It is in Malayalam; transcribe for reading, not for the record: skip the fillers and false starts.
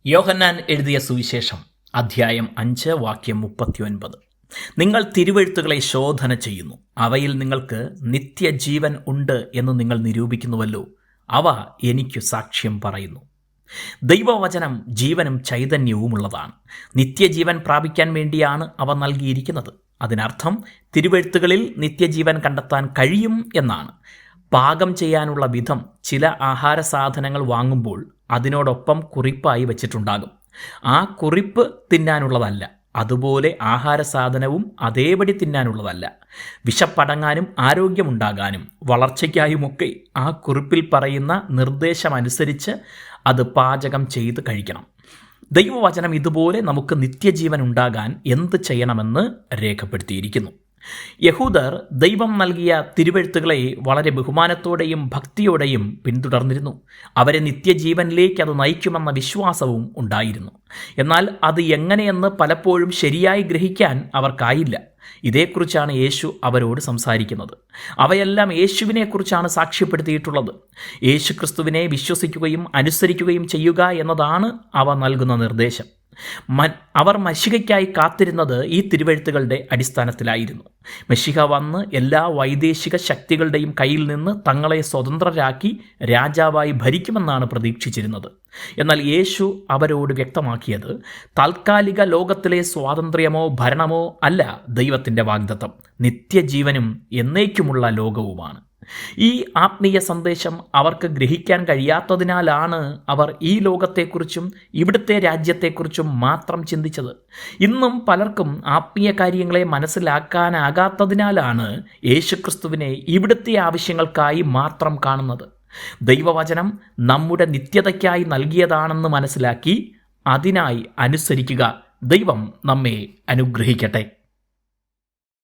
യോഹന്നാൻ എഴുതിയ സുവിശേഷം അധ്യായം 5 വാക്യം 39. നിങ്ങൾ തിരുവെഴുത്തുകളെ ശോധന ചെയ്യുന്നു, അവയിൽ നിങ്ങൾക്ക് നിത്യജീവൻ ഉണ്ട് എന്ന് നിങ്ങൾ നിരൂപിക്കുന്നുവല്ലോ. അവ എനിക്കു സാക്ഷ്യം പറയുന്നു. ദൈവവചനം ജീവനും ചൈതന്യവുമുള്ളതാണ്. നിത്യജീവൻ പ്രാപിക്കാൻ വേണ്ടിയാണ് അവ നൽകിയിരിക്കുന്നത്. അതിനർത്ഥം തിരുവെഴുത്തുകളിൽ നിത്യജീവൻ കണ്ടെത്താൻ കഴിയും എന്നാണ്. പാകം ചെയ്യാനുള്ള വിധം ചില ആഹാര സാധനങ്ങൾ വാങ്ങുമ്പോൾ അതിനോടൊപ്പം കുറിപ്പായി വച്ചിട്ടുണ്ടാകും. ആ കുറിപ്പ് തിന്നാനുള്ളതല്ല. അതുപോലെ ആഹാര സാധനവും അതേപടി തിന്നാനുള്ളതല്ല. വിശപ്പടങ്ങാനും ആരോഗ്യമുണ്ടാകാനും വളർച്ചയ്ക്കായുമൊക്കെ ആ കുറിപ്പിൽ പറയുന്ന നിർദ്ദേശമനുസരിച്ച് അത് പാചകം ചെയ്ത് കഴിക്കണം. ദൈവവചനം ഇതുപോലെ നമുക്ക് നിത്യജീവൻ ഉണ്ടാകാൻ എന്ത് ചെയ്യണമെന്ന് രേഖപ്പെടുത്തിയിരിക്കുന്നു. യഹൂദർ ദൈവം നൽകിയ തിരുവെഴുത്തുകളെ വളരെ ബഹുമാനത്തോടെയും ഭക്തിയോടെയും പിന്തുടർന്നിരുന്നു. അവരെ നിത്യജീവനിലേക്ക് അത് നയിക്കുമെന്ന വിശ്വാസവും ഉണ്ടായിരുന്നു. എന്നാൽ അത് എങ്ങനെയെന്ന് പലപ്പോഴും ശരിയായി ഗ്രഹിക്കാൻ അവർക്കായില്ല. ഇതേക്കുറിച്ചാണ് യേശു അവരോട് സംസാരിക്കുന്നത്. അവയെല്ലാം യേശുവിനെക്കുറിച്ചാണ് സാക്ഷ്യപ്പെടുത്തിയിട്ടുള്ളത്. യേശു ക്രിസ്തുവിനെ വിശ്വസിക്കുകയും അനുസരിക്കുകയും ചെയ്യുക എന്നതാണ് അവ നൽകുന്ന നിർദ്ദേശം. അവർ മശിഹയ്ക്കായി കാത്തിരുന്നത് ഈ തിരുവെഴുത്തുകളുടെ അടിസ്ഥാനത്തിലായിരുന്നു. മശിഹ വന്ന് എല്ലാ വൈദേശിക ശക്തികളുടെയും കയ്യിൽ നിന്ന് തങ്ങളെ സ്വതന്ത്രരാക്കി രാജാവായി ഭരിക്കുമെന്നാണ് പ്രതീക്ഷിച്ചിരുന്നത്. എന്നാൽ യേശു അവരോട് വ്യക്തമാക്കിയത് താൽക്കാലിക ലോകത്തിലെ സ്വാതന്ത്ര്യമോ ഭരണമോ അല്ല ദൈവത്തിൻ്റെ വാഗ്ദത്തം. നിത്യജീവനും എന്നേക്കുമുള്ള ലോകവുമാണ്. ഈ ആത്മീയ സന്ദേശം അവർക്ക് ഗ്രഹിക്കാൻ കഴിയാത്തതിനാലാണ് അവർ ഈ ലോകത്തെക്കുറിച്ചും ഇവിടുത്തെ രാജ്യത്തെക്കുറിച്ചും മാത്രം ചിന്തിച്ചത്. ഇന്നും പലർക്കും ആത്മീയ കാര്യങ്ങളെ മനസ്സിലാക്കാനാകാത്തതിനാലാണ് യേശുക്രിസ്തുവിനെ ഇവിടുത്തെ ആവശ്യങ്ങൾക്കായി മാത്രം കാണുന്നത്. ദൈവവചനം നമ്മുടെ നിത്യതയ്ക്കായി നൽകിയതാണെന്ന് മനസ്സിലാക്കി അതിനായി അനുസരിക്കുക. ദൈവം നമ്മെ അനുഗ്രഹിക്കട്ടെ.